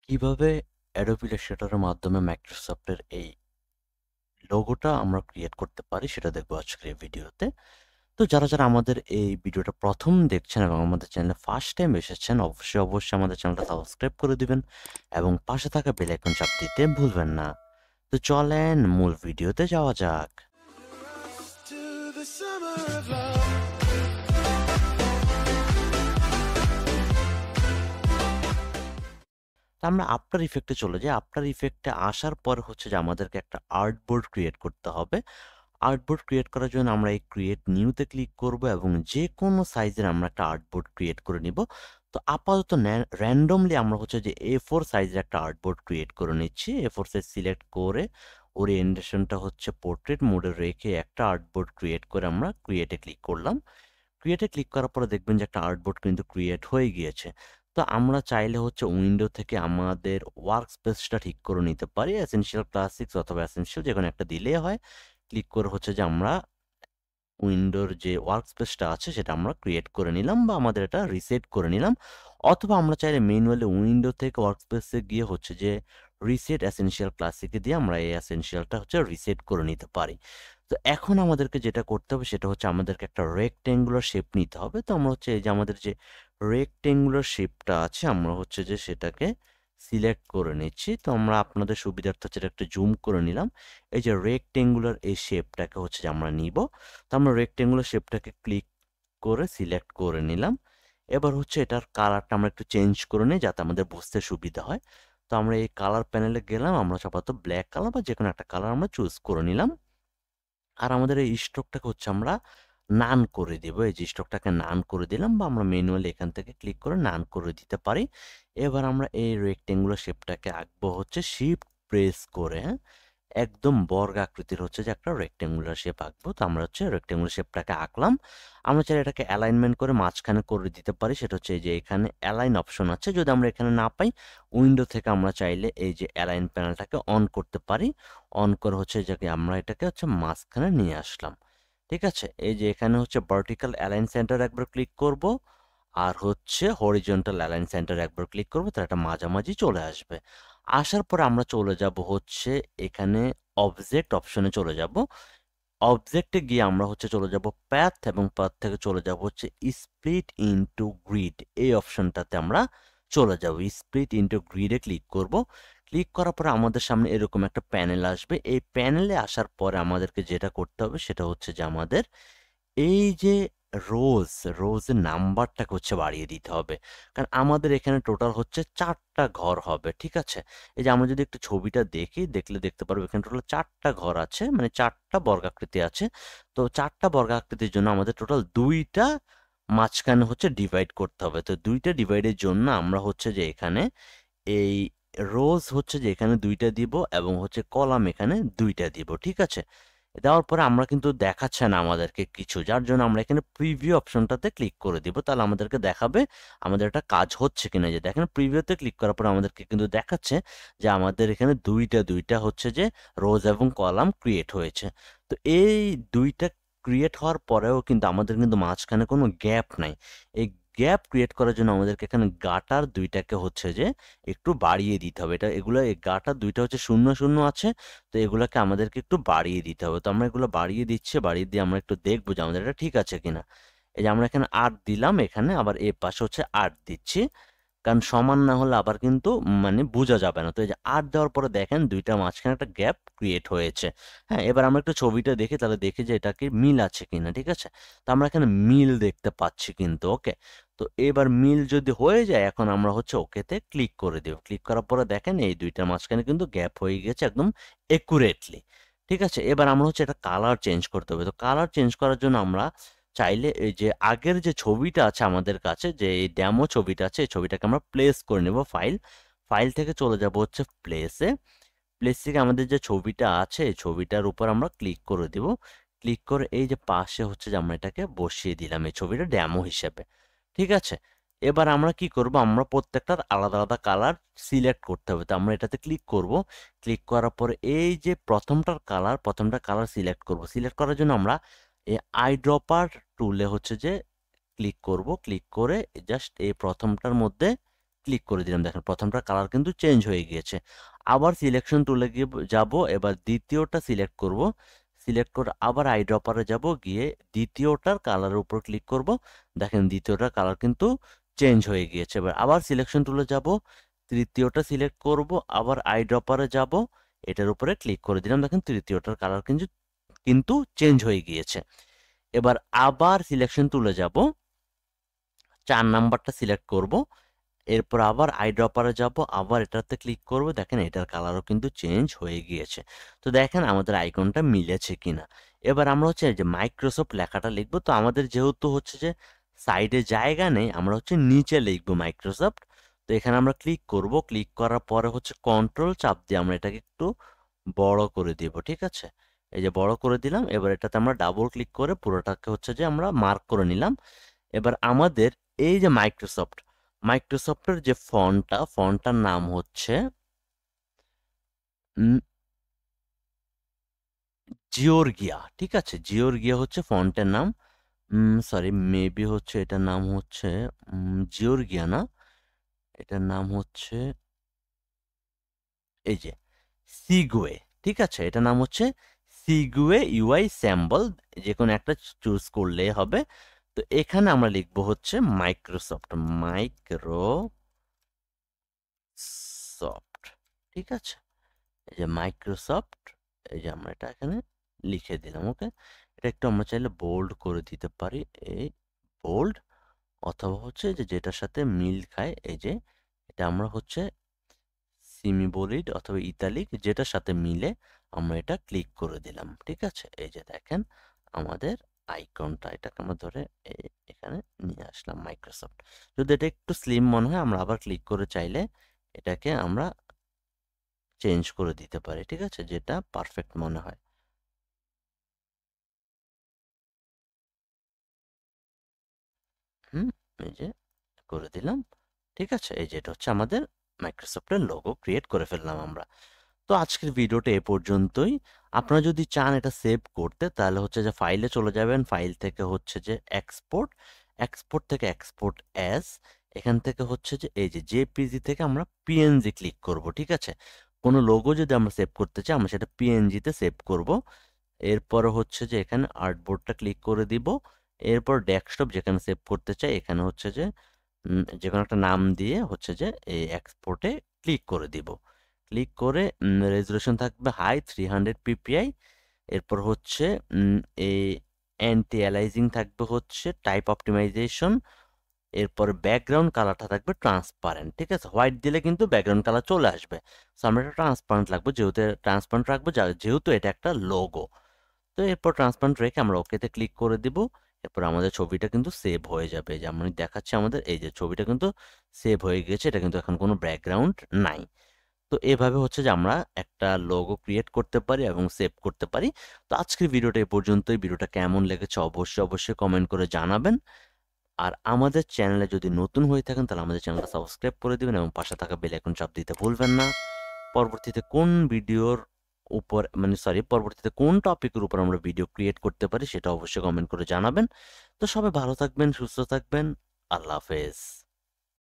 কিভাবে Adobe Illustrator এর মাধ্যমে মাইক্রোসফটের এই লোগোটা আমরা ক্রিয়েট করতে পারি সেটা দেখবো আজকের এই ভিডিওতে। তো যারা আমাদের এই ভিডিওটা প্রথম দেখছেন এবং আমাদের চ্যানেলে ফার্স্ট টাইম এসেছেন অবশ্যই আমাদের চ্যানেলটা সাবস্ক্রাইব করে দিবেন এবং পাশে থাকা বেল আইকন চাপ দিতে ভুলবেন না। তো চলেন মূল ভিডিওতে যাওয়া যাক। To the summer of love. তো আমরা আফটার ইফেক্টে চলে যাই। আফটার ইফেক্টে আসার পর হচ্ছে যে আমাদেরকে একটা আর্টবোর্ড ক্রিয়েট করতে হবে। আর্টবোর্ড ক্রিয়েট করার জন্য আমরা এই ক্রিয়েট নিউতে ক্লিক করব এবং যে কোনো সাইজের আমরা একটা আর্টবোর্ড ক্রিয়েট করে নিব। তো আপাতত র্যান্ডমলি আমরা হচ্ছে যে A4 সাইজের একটা আর্টবোর্ড ক্রিয়েট করে নিচ্ছি। A4 সাইজ সিলেক্ট করে ওরিয়েন্টেশনটা হচ্ছে পোর্ট্রেট মোডে রেখে একটা আর্টবোর্ড ক্রিয়েট করে আমরা ক্রিয়েটে ক্লিক করলাম। ক্রিয়েটে ক্লিক করার পরে দেখবেন যে একটা আর্টবোর্ড কিন্তু ক্রিয়েট হয়ে গিয়েছে। তো আমরা চাইলে হচ্ছে উইন্ডো থেকে আমাদের ওয়ার্ক স্পেসটা ঠিক করে নিতে পারি। এসেনশিয়াল ক্লাসিক্স অথবা এসেনশিয়াল যেকোনো একটা দিলেই হয়। ক্লিক করে হচ্ছে যে আমরা উইন্ডোর যে ওয়ার্ক স্পেসটা আছে সেটা আমরা ক্রিয়েট করে নিলাম বা আমাদের এটা রিসেট করে নিলাম। অথবা আমরা চাইলে ম্যানুয়ালি উইন্ডো থেকে ওয়ার্ক স্পেসে গিয়ে হচ্ছে যে রিসেট এসেনশিয়াল ক্লাসিকে দিয়ে আমরা এই এসেনশিয়ালটা হচ্ছে রিসেট করে নিতে পারি। তো এখন আমাদেরকে যেটা করতে হবে সেটা হচ্ছে আমাদেরকে একটা রেক্টেঙ্গুলার শেপ নিতে হবে। তো আমরা হচ্ছে এই যে আমাদের যে রেক্টেঙ্গুলার শেপটা আছে আমরা হচ্ছে যে সেটাকে সিলেক্ট করে নিচ্ছি। তো আমরা আপনাদের সুবিধার্থে হচ্ছে এটা একটু জুম করে নিলাম। এই যে রেক্টেঙ্গুলার এই শেপটাকে হচ্ছে যে আমরা নিব। তো আমরা রেক্টেঙ্গুলার শেপটাকে ক্লিক করে সিলেক্ট করে নিলাম। এবার হচ্ছে এটার কালারটা আমরা একটু চেঞ্জ করে নিই যাতে আমাদের বুঝতে সুবিধা হয়। তো আমরা এই কালার প্যানেলে গেলাম, আমরা আপাতত ব্ল্যাক কালার বা যেকোনো একটা কালার আমরা চুজ করে নিলাম। আর আমাদের এই স্ট্রোকটাকে হচ্ছে আমরা নান করে দেব। এই যে স্ট্রোকটাকে নান করে দিলাম বা আমরা ম্যানুয়ালি এখান থেকে ক্লিক করে নান করে দিতে পারি। এবার আমরা এই রেক্টেঙ্গুলার শেপটাকে আঁকবো হচ্ছে শিফট প্রেস করে, হ্যাঁ? একদম বর্গাকৃতির হচ্ছে যে একটা রেক্টেঙ্গুলার শেপ আঁকবো। তো আমরা হচ্ছে রেক্টেঙ্গুলার শেপটাকে আঁকলাম। আমরা চাইলে এটাকে অ্যালাইনমেন্ট করে মাঝখানে করে দিতে পারি। সেটা হচ্ছে এই যে এখানে অ্যালাইন অপশন আছে। যদি আমরা এখানে না পাই উইন্ডো থেকে আমরা চাইলে এই যে অ্যালাইন প্যানেলটাকে অন করতে পারি। অন করে হচ্ছে যে আমরা এটাকে হচ্ছে মাঝখানে নিয়ে আসলাম। ঠিক আছে? এই যে এখানে হচ্ছে ভার্টিক্যাল অ্যালাইন সেন্টার একবার ক্লিক করব আর হচ্ছে হরিজন্টাল অ্যালাইন সেন্টার একবার ক্লিক করব, তাহলে এটা মাঝামাঝি চলে আসবে। আসার পরে আমরা চলে যাব হচ্ছে এখানে অবজেক্ট অপশনে চলে যাব। অবজেক্টে গিয়ে আমরা হচ্ছে চলে যাব প্যাথ এবং প্যাথ থেকে চলে যাব হচ্ছে স্প্লিট ইনটু গ্রিড এই অপশনটাতে আমরা চলে যাব। স্প্লিট ইনটু গ্রিডে ক্লিক করব। ক্লিক করার পরে আমাদের সামনে এরকম একটা প্যানেল আসবে। এই প্যানেলে আসার পরে আমাদেরকে যেটা করতে হবে সেটা হচ্ছে যে আমাদের এই যে রোজের নাম্বারটাকে হচ্ছে বাড়িয়ে দিতে হবে। কারণ আমাদের এখানে টোটাল হচ্ছে ৪ টা ঘর হবে। ঠিক আছে? এই যে আমরা যদি একটু ছবিটা দেখি, দেখলে দেখতে পারবো এখানে টোটাল ৪ টা ঘর আছে। মানে ৪ টা বর্গাকৃতি আছে। তো ৪ টা বর্গাকৃতির জন্য আমাদের টোটাল ২ টা মাঝখানে হচ্ছে ডিভাইড করতে হবে। তো ২ টা ডিভাইডের জন্য আমরা হচ্ছে যে এখানে এই রোজ হচ্ছে যে এখানে ২ টা দিব এবং হচ্ছে কলাম এখানে ২ টা দিব। ঠিক আছে? দেওয়ার পরে আমরা কিন্তু দেখাচ্ছে না আমাদেরকে কিছু। যার জন্য আমরা এখানে প্রিভিউ অপশনটাতে ক্লিক করে দিব। তাহলে আমাদেরকে দেখাবে আমাদের এটা কাজ হচ্ছে কিনা। যে দেখেন প্রিভিউতে ক্লিক করার পরে আমাদেরকে কিন্তু দেখাচ্ছে যে আমাদের এখানে ২ টা হচ্ছে যে রোজ এবং কলাম ক্রিয়েট হয়েছে। তো এই ২ টা ক্রিয়েট হওয়ার পরেও কিন্তু আমাদের কিন্তু মাঝখানে কোনো গ্যাপ নাই। এই গ্যাপ ক্রিয়েট করার জন্য আমাদেরকে এখানে গাটার ২ টাকে হচ্ছে যে একটু বাড়িয়ে দিতে হবে। এগুলো এই গাটার ২ টা হচ্ছে ০, ০ আছে। তো এগুলাকে আমাদেরকে একটু বাড়িয়ে দিতে হবে। তো আমরা এগুলো বাড়িয়ে দিচ্ছি, বাড়িয়ে দিয়ে আমরা একটু দেখবো যে আমাদের এটা ঠিক আছে কিনা। এই যে আমরা এখানে ৮ দিলাম, এখানে আবার এ পাশে হচ্ছে ৮ দিচ্ছি। কারণ সমান না হলে আবার কিন্তু মানে বোঝা যাবে না। তো এই যে ৮ দেওয়ার পরে দেখেন ২ টার মাঝখানে একটা গ্যাপ ক্রিয়েট হয়েছে। হ্যাঁ? এবার আমরা একটু ছবিটা দেখি, তাহলে দেখি যে এটা কি মিল আছে কিনা। ঠিক আছে? তো আমরা এখানে মিল দেখতে পাচ্ছি কিন্তু। ওকে? তো এবার মিল যদি হয়ে যায় এখন আমরা হচ্ছে ওকেতে ক্লিক করে দেব। ক্লিক করার পরে দেখেন এই ২ টার মাঝখানে কিন্তু গ্যাপ হয়ে গেছে একদম একুরেটলি। ঠিক আছে? এবার আমরা হচ্ছে এটা কালার চেঞ্জ করতে হবে। তো কালার চেঞ্জ করার জন্য আমরা চাইলে এই যে আগের যে ছবিটা আছে আমাদের কাছে, যে এই ডেমো ছবিটা আছে, এই ছবিটাকে আমরা প্লেস করে নেব। ফাইল থেকে চলে যাব হচ্ছে প্লেসে। প্লেস থেকে আমাদের যে ছবিটা আছে এই ছবিটার উপর আমরা ক্লিক করে দিব। ক্লিক করে এই যে পাশে হচ্ছে যে আমরা এটাকে বসিয়ে দিলাম এই ছবিটা ডেমো হিসেবে। ঠিক আছে? এবার আমরা কি করব, আমরা প্রত্যেকটার আলাদা আলাদা কালার সিলেক্ট করতে হবে। তো আমরা এটাতে ক্লিক করব। ক্লিক করার পরে এই যে প্রথমটা কালার সিলেক্ট করব। সিলেক্ট করার জন্য আমরা এই আই ড্রপার টুলে হচ্ছে যে ক্লিক করব। ক্লিক করে জাস্ট এই প্রথমটার মধ্যে ক্লিক করে দিলাম, দেখেন প্রথমটার কালার কিন্তু চেঞ্জ হয়ে গিয়েছে। আবার সিলেকশন টুলে গিয়ে যাব, এবার দ্বিতীয়টা সিলেক্ট করব, সিলেক্ট করে আবার আই ড্রপারে যাব, গিয়ে দ্বিতীয়টার কালারের উপর ক্লিক করব, দেখেন দ্বিতীয়টার কালার কিন্তু চেঞ্জ হয়ে গিয়েছে। এবার আবার সিলেকশন টুলে যাব, তৃতীয়টা সিলেক্ট করব, আবার আই ড্রপারে যাব, এটার উপরে ক্লিক করে দিলাম, দেখেন তৃতীয়টার কালার কিন্তু কিন্তু চেঞ্জ হয়ে গিয়েছে। এবার আবার সিলেকশন টুলে যাব, 4 নাম্বারটা সিলেক্ট করব, এরপর আবার আই ড্রপারে যাব, আবার এটাতে ক্লিক করব, দেখেন এটার কালারও কিন্তু চেঞ্জ হয়ে গিয়েছে। তো দেখেন আমাদের আইকনটা মিলেছে কিনা। এবার আমরা হচ্ছে যে মাইক্রোসফট লেখাটা লিখবো, তো আমাদের যেহেতু হচ্ছে যে সাইডে জায়গা নেই, আমরা হচ্ছে নিচে লিখবো মাইক্রোসফট। তো এখানে আমরা ক্লিক করব, ক্লিক করার পরে হচ্ছে কন্ট্রোল চাপ দিয়ে আমরা এটাকে একটু বড় করে দিব, ঠিক আছে, এই যে বড় করে দিলাম। এবার এটাতে আমরা ডাবল ক্লিক করে পুরোটাকে হচ্ছে যে আমরা মার্ক করে নিলাম। এবার আমাদের এই যে মাইক্রোসফটের যে ফন্টটার নাম হচ্ছে জিওরগিয়া, ঠিক আছে, জিওরগিয়া হচ্ছে ফন্টের নাম। সরি, মেবি হচ্ছে এটার নাম হচ্ছে জিওরগিয়া না, এটার নাম হচ্ছে এই যে সিগুয়ে, ঠিক আছে, এটার নাম হচ্ছে সিগুয়ে ইউআই স্যাম্বল, যে কোনো একটা চুজ করলেই হবে। তো এখানে আমরা লিখবো হচ্ছে মাইক্রোসফট, ঠিক আছে, এই যে মাইক্রোসফট, এই যে আমরা এটা এখানে লিখে দিলাম। ওকে, এটা একটু আমরা চাইলে বোল্ড করে দিতে পারি, এই বোল্ড, অথবা হচ্ছে যে যেটার সাথে মিল খায়, এই যে এটা আমরা হচ্ছে সিমি বোল্ড অথবা ইতালিক, যেটার সাথে মিলে আমরা এটা ক্লিক করে দিলাম, ঠিক আছে। এই যে দেখেন আমাদের আইকনটা, এটাকে আমরা ধরে এখানে নিয়ে আসলাম মাইক্রোসফট। যদি এটা একটু স্লিম মনে হয়, আমরা আবার ক্লিক করে চাইলে এটাকে আমরা চেঞ্জ করে দিতে পারি, ঠিক আছে, যেটা পারফেক্ট মনে হয়। এই যে করে দিলাম, ঠিক আছে, এই যে এটা হচ্ছে আমাদের মাইক্রোসফটের লোগো ক্রিয়েট করে ফেললাম আমরা। তো আজকের ভিডিওটা এ পর্যন্তই। আপনারা যদি চান এটা সেভ করতে, তাহলে হচ্ছে যে ফাইলে চলে যাবেন, ফাইল থেকে হচ্ছে যে এক্সপোর্ট, এক্সপোর্ট থেকে এক্সপোর্ট অ্যাজ, এখান থেকে হচ্ছে যে এই যে জেপিজি থেকে আমরা পিএনজি ক্লিক করব, ঠিক আছে। কোনো লোগো যদি আমরা সেভ করতে চাই, আমরা সেটা পিএনজিতে সেভ করব। এরপর হচ্ছে যে এখানে আর্টবোর্ডটা ক্লিক করে দিব, এরপর ডেস্কটপ যেখানে সেভ করতে চাই, এখানে হচ্ছে যে যে কোনো একটা নাম দিয়ে হচ্ছে যে এই এক্সপোর্টে ক্লিক করে দিব। ক্লিক করে রেজুলেশন থাকবে হাই 300 পিপিআই। এরপর হচ্ছে এই অ্যান্টি অ্যালাইজিং থাকবে হচ্ছে টাইপ অপটিমাইজেশন। এরপর ব্যাকগ্রাউন্ড কালারটা থাকবে ট্রান্সপারেন্ট, ঠিক আছে, হোয়াইট দিলে কিন্তু ব্যাকগ্রাউন্ড কালার চলে আসবে। সো আমরা এটা ট্রান্সপারেন্ট রাখবো, যেহেতু ট্রান্সপারেন্ট রাখবো যেহেতু এটা একটা লোগো। তো এরপর ট্রান্সপারেন্ট রেখে আমরা ওকেতে ক্লিক করে দিব। এরপর আমাদের ছবিটা কিন্তু সেভ হয়ে যাবে, যেমন দেখাচ্ছে আমাদের এই যে ছবিটা কিন্তু সেভ হয়ে গেছে, এটা কিন্তু এখন কোনো ব্যাকগ্রাউন্ড নাই। তো এভাবে হচ্ছে যে আমরা একটা লোগো ক্রিয়েট করতে পারি এবং সেভ করতে পারি। তো আজকের ভিডিওটা এই পর্যন্তই। ভিডিওটা কেমন লেগেছে অবশ্যই কমেন্ট করে জানাবেন। আর আমাদের চ্যানেলে যদি নতুন হয়ে থাকেন, তাহলে আমাদের চ্যানেলটা সাবস্ক্রাইব করে দিবেন এবং পাশে থাকা বেল আইকন চাপ দিতে ভুলবেন না। পরবর্তীতে কোন ভিডিওর উপর পরবর্তীতে কোন টপিকের উপর আমরা ভিডিও ক্রিয়েট করতে পারি, সেটা অবশ্যই কমেন্ট করে জানাবেন। তো সবাই ভালো থাকবেন, সুস্থ থাকবেন। আল্লাহ হাফেজ।